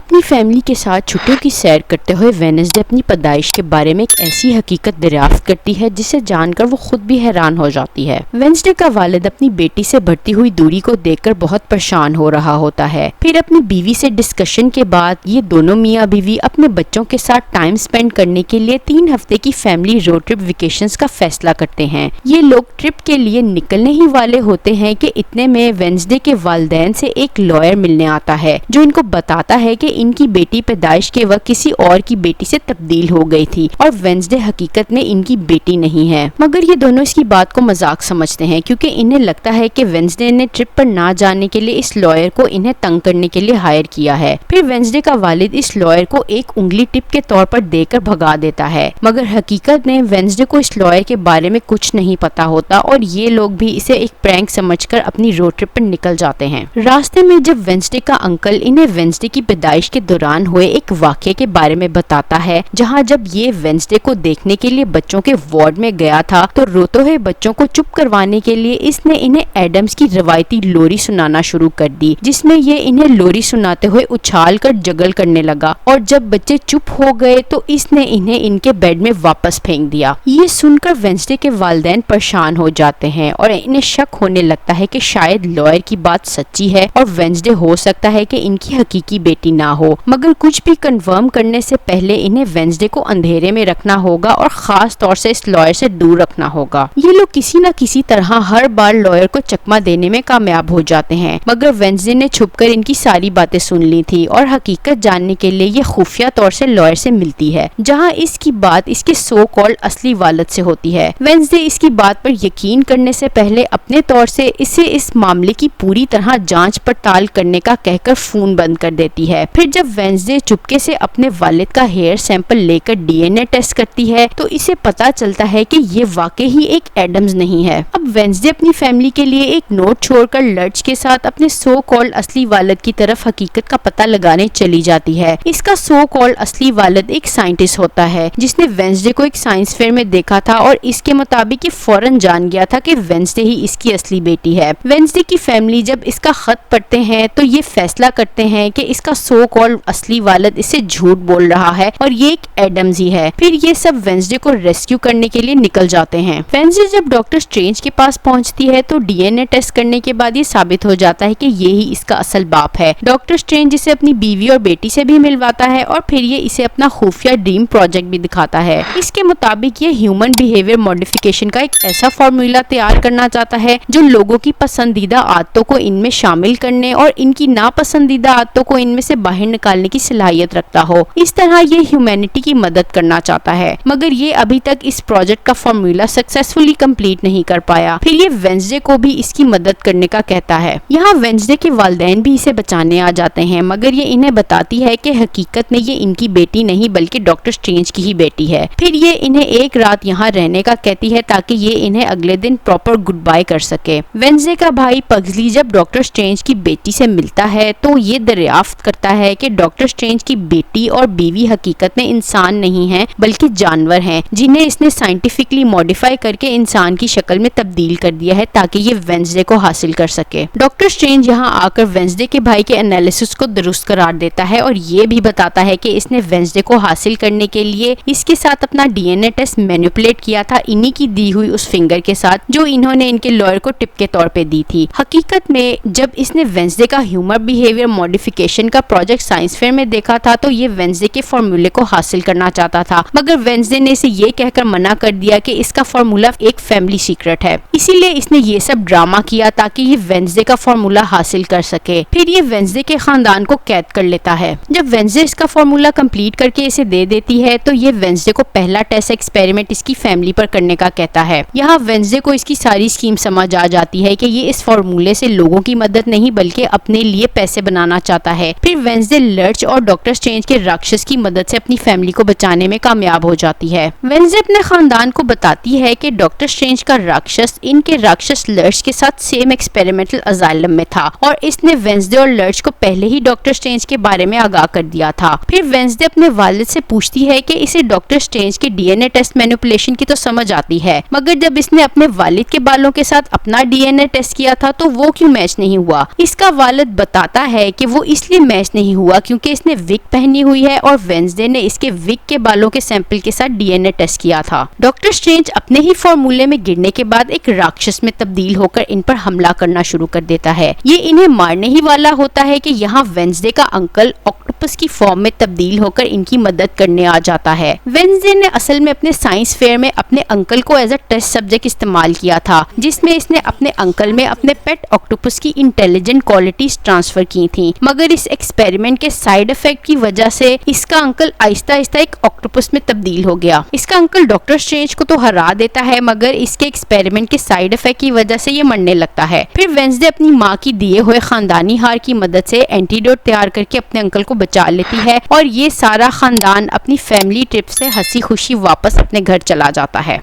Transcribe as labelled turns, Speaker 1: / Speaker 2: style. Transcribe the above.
Speaker 1: अपनी फैमिली के साथ छुट्टियों की सैर करते हुए वेडनेसडे अपनी पैदाइश के बारे में एक ऐसी हकीकत दरियाफ्त करती है जिसे जानकर वो खुद भी हैरान हो जाती है। वेडनेसडे का वालिद अपनी बेटी से बढ़ती हुई दूरी को देखकर बहुत परेशान हो रहा होता है। फिर अपनी बीवी से डिस्कशन के बाद ये दोनों मियाँ बीवी अपने बच्चों के साथ टाइम स्पेंड करने के लिए 3 हफ्ते की फैमिली रोड ट्रिप वेकेशंस का फैसला करते हैं। ये लोग ट्रिप के लिए निकलने ही वाले होते हैं कि इतने में वेडनेसडे के वालिदैन से एक लॉयर मिलने आता है जो इनको बताता है कि इनकी बेटी पैदाइश के वक्त किसी और की बेटी से तब्दील हो गई थी और वेडनेसडे हकीकत में इनकी बेटी नहीं है। मगर ये दोनों इसकी बात को मजाक समझते हैं क्योंकि इन्हें लगता है कि वेडनेसडे ने ट्रिप पर ना जाने के लिए इस लॉयर को इन्हें तंग करने के लिए हायर किया है। फिर वेडनेसडे का वालिद इस लॉयर को एक उंगली टिप के तौर पर देकर भगा देता है, मगर हकीकत में वेडनेसडे को इस लॉयर के बारे में कुछ नहीं पता होता और ये लोग भी इसे एक प्रैंक समझकर अपनी रोड ट्रिप पर निकल जाते हैं। रास्ते में जब वेडनेसडे का अंकल इन्हें वेडनेसडे की पैदाइश के दौरान हुए एक वाक़ये के बारे में बताता है, जहां जब ये वेडनेसडे को देखने के लिए बच्चों के वार्ड में गया था तो रोते हुए बच्चों को चुप करवाने के लिए इसने इन्हें एडम्स की रवायती लोरी सुनाना शुरू कर दी, जिसमें ये इन्हें लोरी सुनाते हुए उछाल कर जगल करने लगा और जब बच्चे चुप हो गए तो इसने इन्हें इनके बेड में वापस फेंक दिया। ये सुनकर वेडनेसडे के वालिदैन परेशान हो जाते हैं और इन्हें शक होने लगता है कि शायद लॉयर की बात सच्ची है और वेडनेसडे हो सकता है कि इनकी हकीकी बेटी ना हो। मगर कुछ भी कंफर्म करने से पहले इन्हें वेडनेसडे को अंधेरे में रखना होगा और खास तौर से इस लॉयर से दूर रखना होगा। ये लोग किसी न किसी तरह हर बार लॉयर को चकमा देने में कामयाब हो जाते हैं, मगर वेडनेसडे ने छुपकर इनकी सारी बातें सुन ली थी और हकीकत जानने के लिए ये खुफिया तौर से लॉयर से मिलती है, जहाँ इसकी बात इसके सो कॉल्ड असली वालिद से होती है। वेडनेसडे इसकी बात पर यकीन करने से पहले अपने तौर से इसे इस मामले की पूरी तरह जांच पड़ताल करने का कहकर फोन बंद कर देती है। फिर जब वेडनेसडे चुपके से अपने वालिद का हेयर सैंपल लेकर डीएनए टेस्ट करती है तो इसे पता चलता है कि ये वाकई ही एक एडम्स नहीं है। अब वेडनेसडे अपनी फैमिली के लिए एक नोट छोड़कर लर्च के साथ अपने सो कॉल्ड असली वालिद की तरफ हकीकत का पता लगाने चली जाती है। इसका सो कॉल्ड असली वालिद एक साइंटिस्ट होता है जिसने वेडनेसडे को एक साइंस फेयर में देखा था और इसके मुताबिक ये फौरन जान गया था कि वेडनेसडे ही इसकी असली बेटी है। वेडनेसडे की फैमिली जब इसका खत पढ़ते हैं तो ये फैसला करते हैं कि इसका सो कॉल्ड असली वालिद इसे झूठ बोल रहा है और ये एक एडम्स ही है। फिर ये सब वेडनेसडे को रेस्क्यू करने के लिए निकल जाते हैं। वेडनेसडे जब डॉक्टर स्ट्रेंज के पास पहुंचती है तो डीएनए टेस्ट करने के बाद ये साबित हो जाता है कि ये ही इसका असल बाप है। डॉक्टर स्ट्रेंज इसे अपनी बीवी और बेटी से भी मिलवाता है और फिर ये इसे अपना खुफिया ड्रीम प्रोजेक्ट भी दिखाता है। इसके मुताबिक ये ह्यूमन बिहेवियर मॉडिफिकेशन का एक ऐसा फॉर्मूला तैयार करना चाहता है जो लोगों की पसंदीदा आदतों को इनमें शामिल करने और इनकी नापसंदीदा आदतों को इनमें से बाहर निकालने की सलाहियत रखता हो। इस तरह ये ह्यूमैनिटी की मदद करना चाहता है, मगर ये अभी तक इस प्रोजेक्ट का फॉर्मूला सक्सेसफुली कंप्लीट नहीं कर पाया। फिर ये वेडनेसडे को भी इसकी मदद करने का कहता है। यहाँ वेडनेसडे के वालिदैन भी इसे बचाने आ जाते हैं, मगर ये इन्हें बताती है कि हकीकत में ये इनकी बेटी नहीं बल्कि डॉक्टर स्ट्रेंज की ही बेटी है। फिर ये इन्हें एक रात यहाँ रहने का कहती है ताकि ये इन्हें अगले दिन प्रॉपर गुड बाय कर सके। वेडनेसडे का भाई पग्सली जब डॉक्टर स्ट्रेंज की बेटी से मिलता है तो ये दरियाफ्त करता है कि डॉक्टर स्ट्रेंज की बेटी और बीवी हकीकत में इंसान नहीं है बल्कि जानवर हैं, जिन्हें इसने साइंटिफिकली मॉडिफाई करके इंसान की शक्ल में तब्दील कर दिया है ताकि ये वेडनेसडे को हासिल कर सके। डॉक्टर स्ट्रेंज यहाँ आकर वेडनेसडे के भाई के एनालिसिस को दुरुस्त करार देता है और ये भी बताता है कि इसने वेडनेसडे को हासिल करने के लिए इसके साथ अपना डीएनए टेस्ट मैनिपुलेट किया था इन्हीं की दी हुई उस फिंगर के साथ जो इन्होंने इनके लॉयर को टिप के तौर पे दी थी। हकीकत में जब इसने वेडनेसडे का ह्यूमन बिहेवियर मॉडिफिकेशन का प्रोजेक्ट साइंस फेयर में देखा था तो ये वेडनेसडे के फॉर्मूले को हासिल करना चाहता था, मगर वेडनेसडे ने इसे ये कहकर मना कर दिया कि इसका फॉर्मूला एक फैमिली सीक्रेट है। इसीलिए इसने ये सब ड्रामा किया ताकि ये वेडनेसडे का फॉर्मूला हासिल कर सके। फिर ये वेडनेसडे के खानदान को कैद कर लेता है। जब वेडनेसडे इसका फॉर्मूला कंप्लीट करके इसे दे देती है तो ये वेडनेसडे को पहला टेस्ट एक्सपेरिमेंट इसकी फैमिली पर करने का कहता है। यहाँ वेडनेसडे को इसकी सारी स्कीम समझ आ जाती है कि ये इस फॉर्मूले से लोगों की मदद नहीं बल्कि अपने लिए पैसे बनाना चाहता है। फिर वेडनेसडे लर्च और डॉक्टर स्ट्रेंज के राक्षस की मदद से अपनी फैमिली को बचाने में कामयाब हो जाती है। वेडनेसडे अपने खानदान को बताती है कि डॉक्टर स्ट्रेंज का राक्षस इनके राक्षस लर्च के साथ सेम एक्सपेरिमेंटल अजाइलम में था और इसने वेडनेसडे और लर्च को पहले ही डॉक्टर स्ट्रेंज के बारे में आगाह कर दिया था। फिर वेडनेसडे अपने वालिद से पूछती है कि इसे डॉक्टर स्ट्रेंज के डीएनए टेस्ट मैनिपुलेशन की तो समझ आती है, मगर जब इसने अपने वालिद के बालों के साथ अपना डीएनए टेस्ट किया था तो वो क्यों मैच नहीं हुआ। इसका वालिद बताता है कि वो इसलिए मैच नहीं हुआ क्योंकि इसने विग पहनी हुई है और वेंसडे ने इसके विग के बालों के सैंपल के साथ डीएनए टेस्ट किया था। डॉक्टर स्ट्रेंज अपने ही फॉर्मूले में गिरने के बाद एक राक्षस में तब्दील होकर इन पर हमला करना शुरू कर देता है। ये इन्हें मारने ही वाला होता है कि यहाँ वेंसडे का अंकल ऑक्टोपस की फॉर्म में तब्दील होकर इनकी मदद करने आ जाता है। वेंसडे ने असल में अपने साइंस फेयर में अपने अंकल को एज अ टेस्ट सब्जेक्ट इस्तेमाल किया था, जिसमें इसने अपने अंकल में अपने पेट ऑक्टोपस की इंटेलिजेंट क्वालिटीज ट्रांसफर की थी। मगर इस एक्सपेरिमेंट के साइड इफेक्ट की वजह से इसका अंकल आहिस्ता आहिस्ता एक ऑक्टोपस में तब्दील हो गया। इसका अंकल डॉक्टर स्ट्रेंज को तो हरा देता है, मगर इसके एक्सपेरिमेंट के साइड इफेक्ट की वजह से ये मरने लगता है। फिर वेंसडे अपनी माँ की दिए हुए खानदानी हार की मदद से एंटीडोट तैयार करके अपने अंकल को बचा लेती है और ये सारा खानदान अपनी फैमिली ट्रिप से हंसी खुशी वापस अपने घर चला जाता है।